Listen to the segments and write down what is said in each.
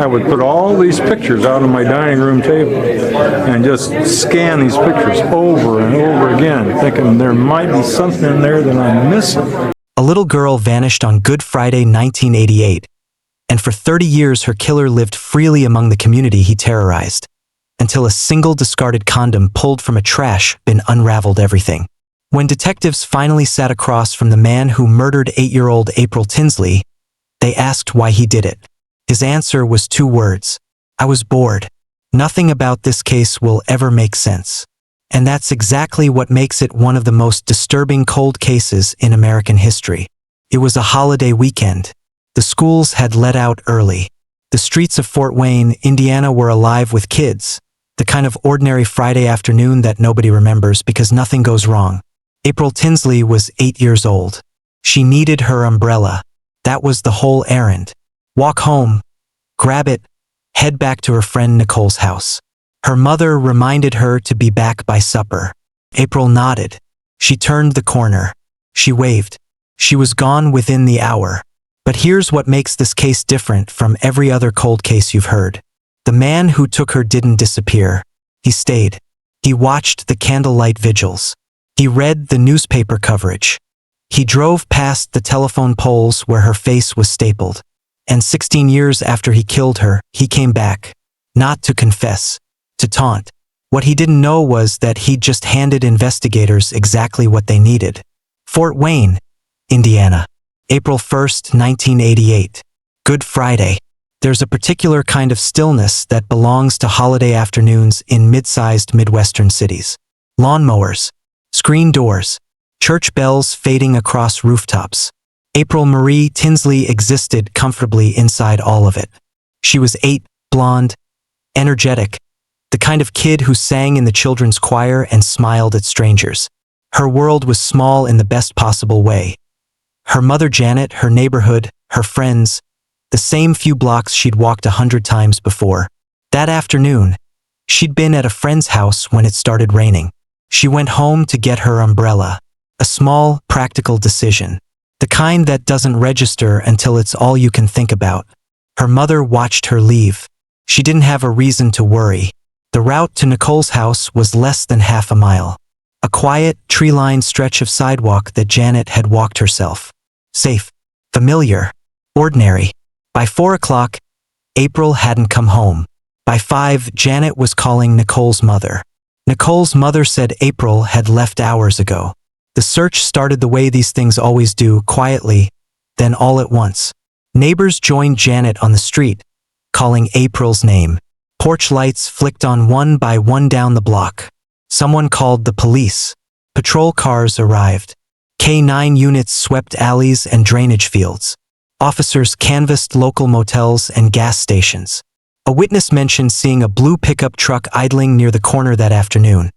I would put all these pictures out on my dining room table and just scan these pictures over and over again, thinking there might be something in there that I'm missing. A little girl vanished on Good Friday, 1988, and for 30 years her killer lived freely among the community he terrorized, until a single discarded condom pulled from a trash bin unraveled everything. When detectives finally sat across from the man who murdered 8-year-old April Tinsley, they asked why he did it. His answer was 2 words: "I was bored." Nothing about this case will ever make sense. And that's exactly what makes it one of the most disturbing cold cases in American history. It was a holiday weekend. The schools had let out early. The streets of Fort Wayne, Indiana were alive with kids, the kind of ordinary Friday afternoon that nobody remembers because nothing goes wrong. April Tinsley was 8 years old. She needed her umbrella. That was the whole errand. Walk home, grab it, head back to her friend Nicole's house. Her mother reminded her to be back by supper. April nodded. She turned the corner. She waved. She was gone within the hour. But here's what makes this case different from every other cold case you've heard. The man who took her didn't disappear. He stayed. He watched the candlelight vigils. He read the newspaper coverage. He drove past the telephone poles where her face was stapled. And 16 years after he killed her, he came back. Not to confess, to taunt. What he didn't know was that he'd just handed investigators exactly what they needed. Fort Wayne, Indiana. April 1st, 1988. Good Friday. There's a particular kind of stillness that belongs to holiday afternoons in mid-sized Midwestern cities. Lawnmowers, screen doors, church bells fading across rooftops. April Marie Tinsley existed comfortably inside all of it. She was 8, blonde, energetic, the kind of kid who sang in the children's choir and smiled at strangers. Her world was small in the best possible way. Her mother Janet, her neighborhood, her friends, the same few blocks she'd walked 100 times before. That afternoon, she'd been at a friend's house when it started raining. She went home to get her umbrella. A small, practical decision. The kind that doesn't register until it's all you can think about. Her mother watched her leave. She didn't have a reason to worry. The route to Nicole's house was less than half a mile. A quiet, tree-lined stretch of sidewalk that Janet had walked herself. Safe, familiar, ordinary. By 4 o'clock, April hadn't come home. By 5, Janet was calling Nicole's mother. Nicole's mother said April had left hours ago. The search started the way these things always do, quietly, then all at once. Neighbors joined Janet on the street, calling April's name. Porch lights flicked on one by one down the block. Someone called the police. Patrol cars arrived. K-9 units swept alleys and drainage fields. Officers canvassed local motels and gas stations. A witness mentioned seeing a blue pickup truck idling near the corner that afternoon.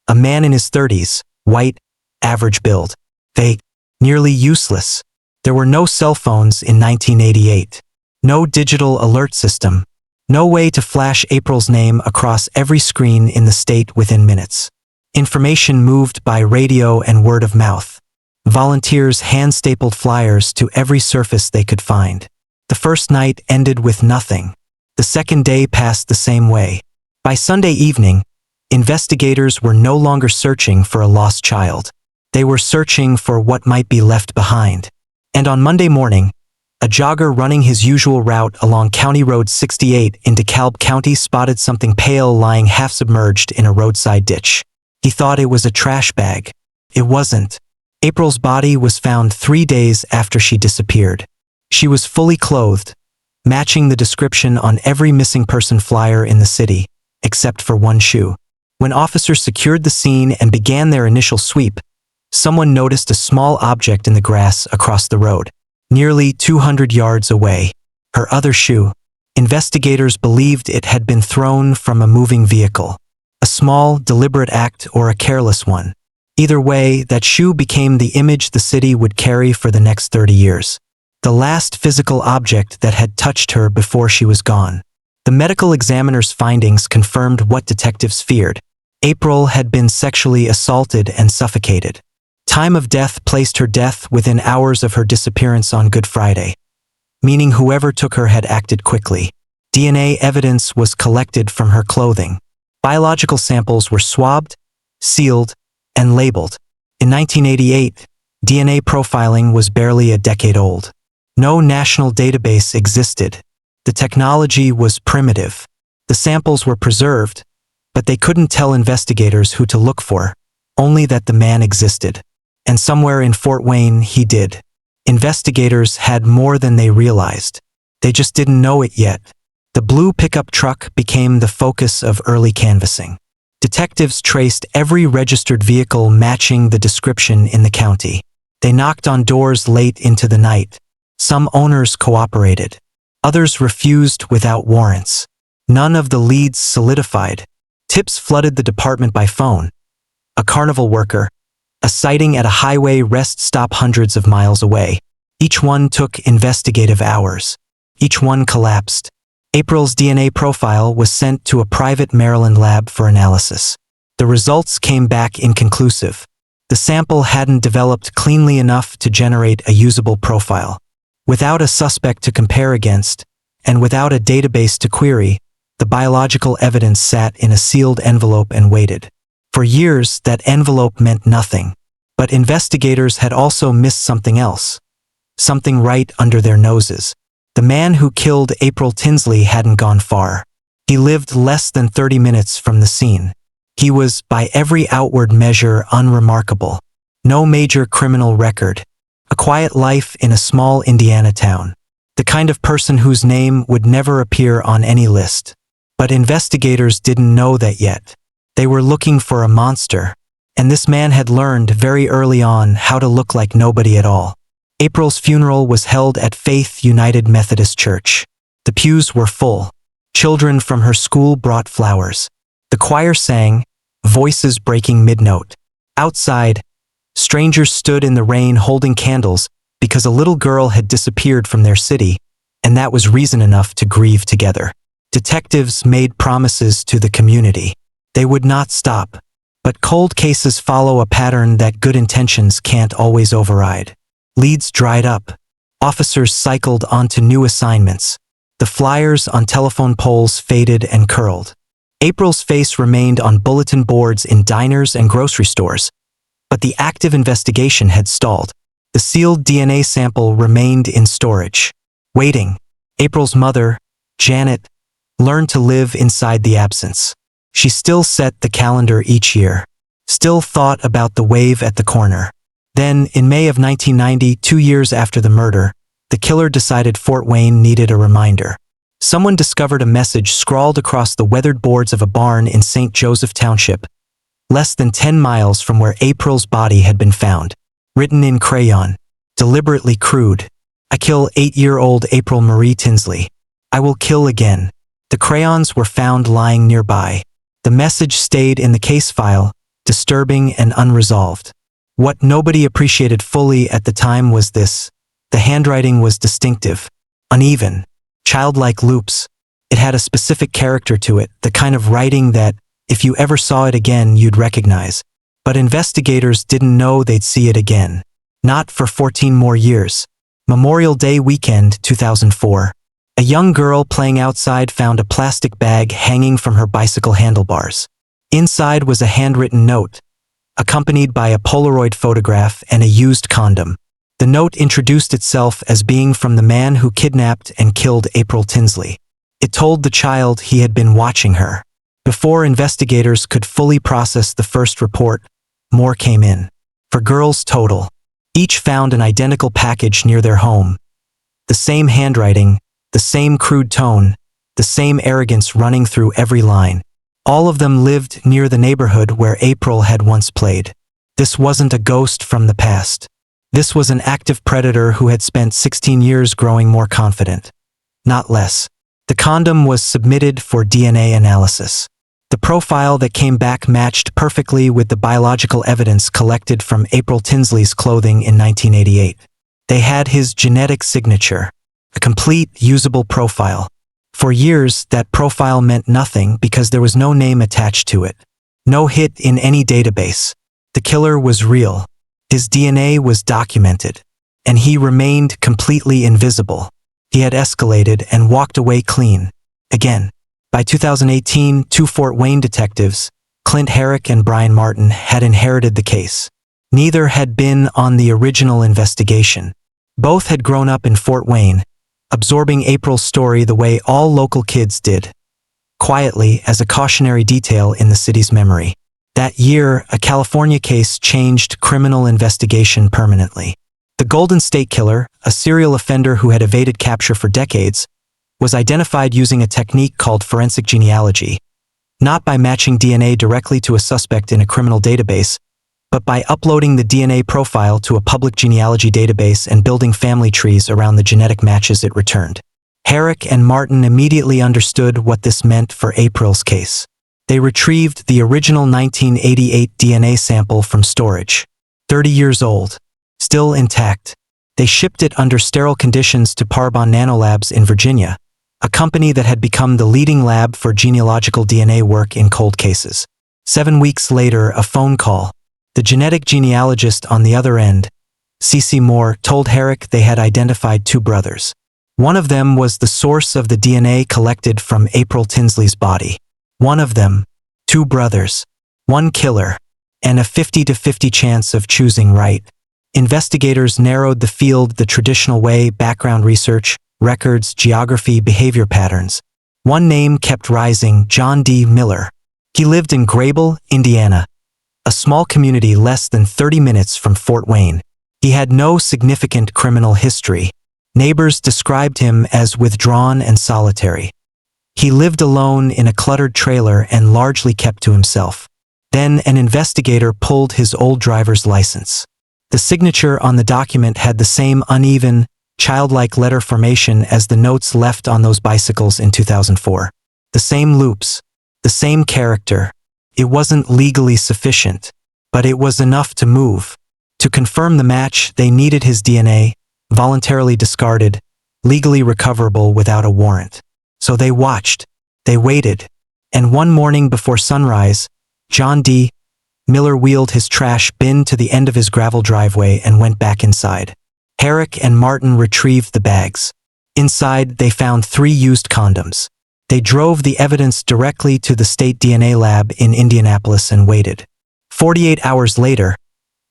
A man in his 30s, white, average build. Vague, nearly useless. There were no cell phones in 1988. No digital alert system. No way to flash April's name across every screen in the state within minutes. Information moved by radio and word of mouth. Volunteers hand-stapled flyers to every surface they could find. The first night ended with nothing. The second day passed the same way. By Sunday evening, investigators were no longer searching for a lost child. They were searching for what might be left behind. And on Monday morning, a jogger running his usual route along County Road 68 in DeKalb County spotted something pale lying half-submerged in a roadside ditch. He thought it was a trash bag. It wasn't. April's body was found 3 days after she disappeared. She was fully clothed, matching the description on every missing person flyer in the city, except for one shoe. When officers secured the scene and began their initial sweep, someone noticed a small object in the grass across the road, nearly 200 yards away. Her other shoe. Investigators believed it had been thrown from a moving vehicle. A small, deliberate act or a careless one. Either way, that shoe became the image the city would carry for the next 30 years. The last physical object that had touched her before she was gone. The medical examiner's findings confirmed what detectives feared. April had been sexually assaulted and suffocated. Time of death placed her death within hours of her disappearance on Good Friday, meaning whoever took her had acted quickly. DNA evidence was collected from her clothing. Biological samples were swabbed, sealed, and labeled. In 1988, DNA profiling was barely a decade old. No national database existed. The technology was primitive. The samples were preserved, but they couldn't tell investigators who to look for, only that the man existed. And somewhere in Fort Wayne, he did. Investigators had more than they realized. They just didn't know it yet. The blue pickup truck became the focus of early canvassing. Detectives traced every registered vehicle matching the description in the county. They knocked on doors late into the night. Some owners cooperated. Others refused without warrants. None of the leads solidified. Tips flooded the department by phone. A carnival worker, a sighting at a highway rest stop hundreds of miles away. Each one took investigative hours. Each one collapsed. April's DNA profile was sent to a private Maryland lab for analysis. The results came back inconclusive. The sample hadn't developed cleanly enough to generate a usable profile. Without a suspect to compare against, and without a database to query, the biological evidence sat in a sealed envelope and waited. For years, that envelope meant nothing. But investigators had also missed something else. Something right under their noses. The man who killed April Tinsley hadn't gone far. He lived less than 30 minutes from the scene. He was, by every outward measure, unremarkable. No major criminal record. A quiet life in a small Indiana town. The kind of person whose name would never appear on any list. But investigators didn't know that yet. They were looking for a monster. And this man had learned very early on how to look like nobody at all. April's funeral was held at Faith United Methodist Church. The pews were full. Children from her school brought flowers. The choir sang, voices breaking mid-note. Outside, strangers stood in the rain holding candles because a little girl had disappeared from their city, and that was reason enough to grieve together. Detectives made promises to the community. They would not stop. But cold cases follow a pattern that good intentions can't always override. Leads dried up. Officers cycled onto new assignments. The flyers on telephone poles faded and curled. April's face remained on bulletin boards in diners and grocery stores. But the active investigation had stalled. The sealed DNA sample remained in storage. Waiting. April's mother, Janet, learned to live inside the absence. She still set the calendar each year. Still thought about the wave at the corner. Then, in May of 1990, 2 years after the murder, the killer decided Fort Wayne needed a reminder. Someone discovered a message scrawled across the weathered boards of a barn in St. Joseph Township, less than 10 miles from where April's body had been found. Written in crayon, deliberately crude. I kill 8-year-old April Marie Tinsley. I will kill again. The crayons were found lying nearby. The message stayed in the case file, disturbing and unresolved. What nobody appreciated fully at the time was this. The handwriting was distinctive, uneven, childlike loops. It had a specific character to it, the kind of writing that, if you ever saw it again, you'd recognize. But investigators didn't know they'd see it again. Not for 14 more years. Memorial Day weekend, 2004. A young girl playing outside found a plastic bag hanging from her bicycle handlebars. Inside was a handwritten note, accompanied by a Polaroid photograph and a used condom. The note introduced itself as being from the man who kidnapped and killed April Tinsley. It told the child he had been watching her. Before investigators could fully process the first report, more came in. For girls total. Each found an identical package near their home. The same handwriting, the same crude tone, the same arrogance running through every line. All of them lived near the neighborhood where April had once played. This wasn't a ghost from the past. This was an active predator who had spent 16 years growing more confident. Not less. The condom was submitted for DNA analysis. The profile that came back matched perfectly with the biological evidence collected from April Tinsley's clothing in 1988. They had his genetic signature. A complete, usable profile. For years, that profile meant nothing because there was no name attached to it. No hit in any database. The killer was real. His DNA was documented. And he remained completely invisible. He had escalated and walked away clean. Again, by 2018, two Fort Wayne detectives, Clint Herrick and Brian Martin, had inherited the case. Neither had been on the original investigation. Both had grown up in Fort Wayne, absorbing April's story the way all local kids did, quietly as a cautionary detail in the city's memory. That year, a California case changed criminal investigation permanently. The Golden State Killer, a serial offender who had evaded capture for decades, was identified using a technique called forensic genealogy, not by matching DNA directly to a suspect in a criminal database, but by uploading the DNA profile to a public genealogy database and building family trees around the genetic matches it returned. Herrick and Martin immediately understood what this meant for April's case. They retrieved the original 1988 DNA sample from storage, 30 years old, still intact. They shipped it under sterile conditions to Parabon Nanolabs in Virginia, a company that had become the leading lab for genealogical DNA work in cold cases. 7 weeks later, a phone call. The genetic genealogist on the other end, C.C. Moore, told Herrick they had identified two brothers. One of them was the source of the DNA collected from April Tinsley's body. One of them, two brothers, one killer, and a 50-50 chance of choosing right. Investigators narrowed the field the traditional way: background research, records, geography, behavior patterns. One name kept rising: John D. Miller. He lived in Grable, Indiana, a small community less than 30 minutes from Fort Wayne. He had no significant criminal history. Neighbors described him as withdrawn and solitary. He lived alone in a cluttered trailer and largely kept to himself. Then an investigator pulled his old driver's license. The signature on the document had the same uneven, childlike letter formation as the notes left on those bicycles in 2004. The same loops, the same character. It wasn't legally sufficient, but it was enough to move. To confirm the match, they needed his DNA, voluntarily discarded, legally recoverable without a warrant. So they watched, they waited, and one morning before sunrise, John D. Miller wheeled his trash bin to the end of his gravel driveway and went back inside. Herrick and Martin retrieved the bags. Inside, they found 3 used condoms. They drove the evidence directly to the state DNA lab in Indianapolis and waited. 48 hours later,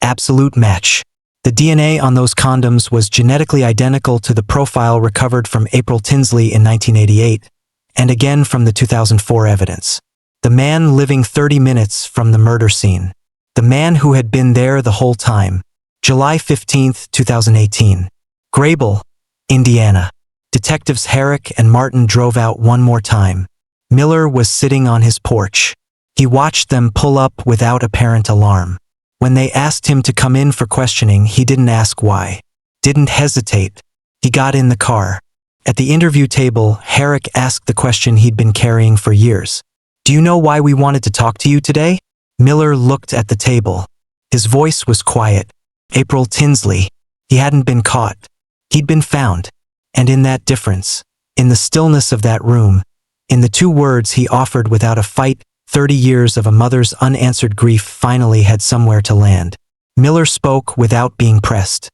absolute match. The DNA on those condoms was genetically identical to the profile recovered from April Tinsley in 1988, and again from the 2004 evidence. The man living 30 minutes from the murder scene. The man who had been there the whole time. July 15, 2018. Grable, Indiana. Detectives Herrick and Martin drove out one more time. Miller was sitting on his porch. He watched them pull up without apparent alarm. When they asked him to come in for questioning, he didn't ask why. Didn't hesitate. He got in the car. At the interview table, Herrick asked the question he'd been carrying for years. "Do you know why we wanted to talk to you today?" Miller looked at the table. His voice was quiet. April Tinsley. He hadn't been caught. He'd been found. And in that difference, in the stillness of that room, in the 2 words he offered without a fight, 30 years of a mother's unanswered grief finally had somewhere to land. Miller spoke without being pressed.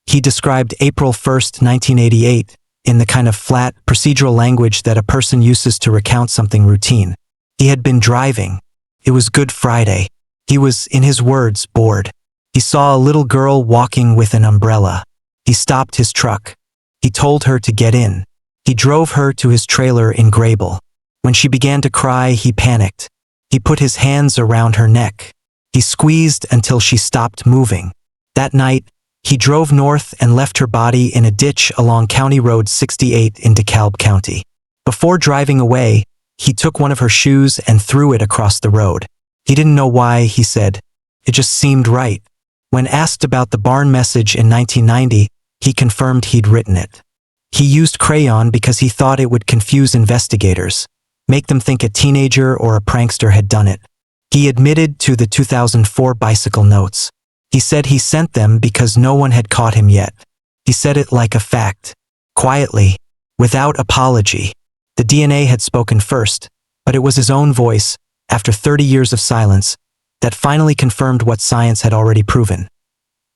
He described April 1st, 1988, in the kind of flat, procedural language that a person uses to recount something routine. He had been driving. It was Good Friday. He was, in his words, bored. He saw a little girl walking with an umbrella. He stopped his truck. He told her to get in. He drove her to his trailer in Grable. When she began to cry, he panicked. He put his hands around her neck. He squeezed until she stopped moving. That night, he drove north and left her body in a ditch along County Road 68 in DeKalb County. Before driving away, he took one of her shoes and threw it across the road. He didn't know why, he said. It just seemed right. When asked about the barn message in 1990, he confirmed he'd written it. He used crayon because he thought it would confuse investigators, make them think a teenager or a prankster had done it. He admitted to the 2004 bicycle notes. He said he sent them because no one had caught him yet. He said it like a fact, quietly, without apology. The DNA had spoken first, but it was his own voice, after 30 years of silence, that finally confirmed what science had already proven.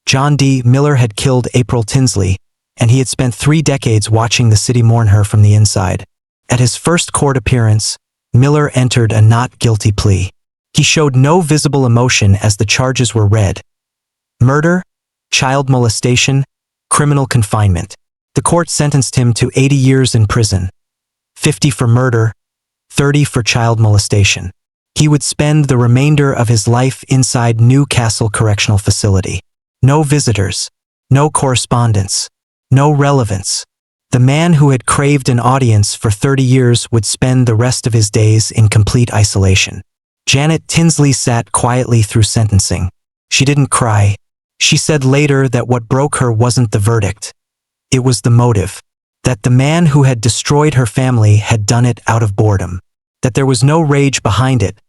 John D. Miller had killed April Tinsley, and he had spent 3 decades watching the city mourn her from the inside. At his first court appearance, Miller entered a not guilty plea. He showed no visible emotion as the charges were read. Murder, child molestation, criminal confinement. The court sentenced him to 80 years in prison, 50 for murder, 30 for child molestation. He would spend the remainder of his life inside Newcastle Correctional Facility. No visitors, no correspondence, no relevance. The man who had craved an audience for 30 years would spend the rest of his days in complete isolation. Janet Tinsley sat quietly through sentencing. She didn't cry. She said later that what broke her wasn't the verdict. It was the motive. That the man who had destroyed her family had done it out of boredom. That there was no rage behind it,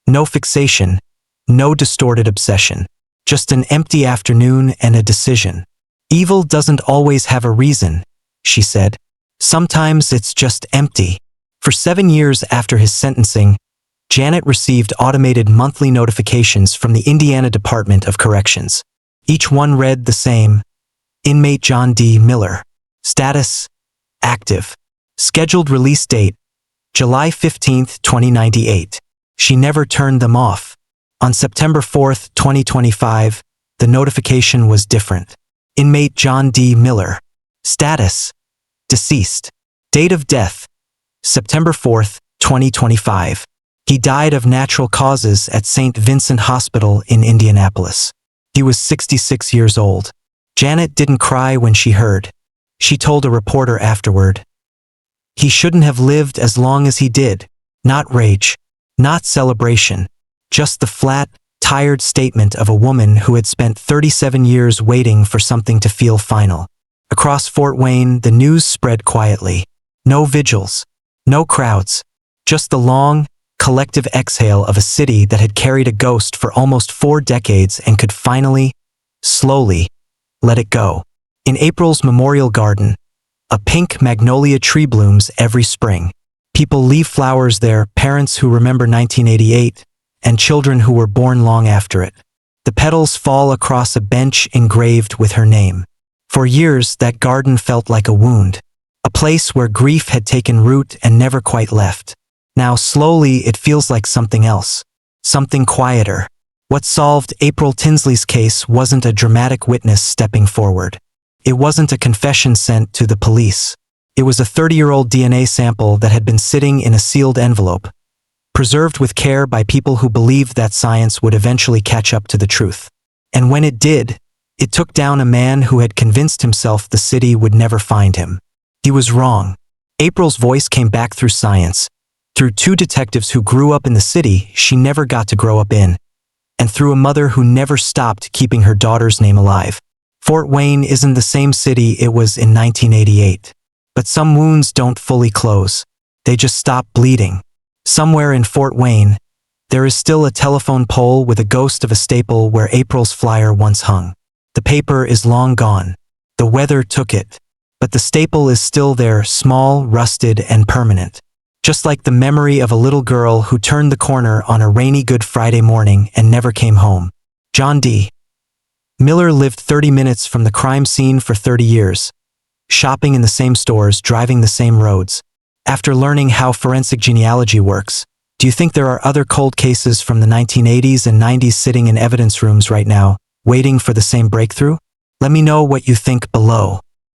no fixation, no distorted obsession. Just an empty afternoon and a decision. Evil doesn't always have a reason, she said. Sometimes it's just empty. For 7 years after his sentencing, Janet received automated monthly notifications from the Indiana Department of Corrections. Each one read the same: Inmate John D. Miller. Status: active. Scheduled release date: July 15, 2098. She never turned them off. On September 4, 2025, the notification was different. Inmate John D. Miller. Status: deceased. Date of death: September 4, 2025. He died of natural causes at St. Vincent Hospital in Indianapolis. He was 66 years old. Janet didn't cry when she heard. She told a reporter afterward, "He shouldn't have lived as long as he did." Not rage, not celebration, just the flat, tired statement of a woman who had spent 37 years waiting for something to feel final. Across Fort Wayne, the news spread quietly. No vigils, no crowds, just the long, collective exhale of a city that had carried a ghost for almost 4 decades and could finally, slowly, let it go. In April's Memorial Garden, a pink magnolia tree blooms every spring. People leave flowers there, parents who remember 1988, and children who were born long after it. The petals fall across a bench engraved with her name. For years, that garden felt like a wound, a place where grief had taken root and never quite left. Now, slowly, it feels like something else, something quieter. What solved April Tinsley's case wasn't a dramatic witness stepping forward. It wasn't a confession sent to the police. It was a 30-year-old DNA sample that had been sitting in a sealed envelope, preserved with care by people who believed that science would eventually catch up to the truth. And when it did, it took down a man who had convinced himself the city would never find him. He was wrong. April's voice came back through science, through 2 detectives who grew up in the city she never got to grow up in, and through a mother who never stopped keeping her daughter's name alive. Fort Wayne isn't the same city it was in 1988. But some wounds don't fully close. They just stop bleeding. Somewhere in Fort Wayne, there is still a telephone pole with a ghost of a staple where April's flyer once hung. The paper is long gone. The weather took it. But the staple is still there, small, rusted, and permanent. Just like the memory of a little girl who turned the corner on a rainy Good Friday morning and never came home. John D. Miller lived 30 minutes from the crime scene for 30 years, shopping in the same stores, driving the same roads. After learning how forensic genealogy works, do you think there are other cold cases from the 1980s and 90s sitting in evidence rooms right now, waiting for the same breakthrough? Let me know what you think below.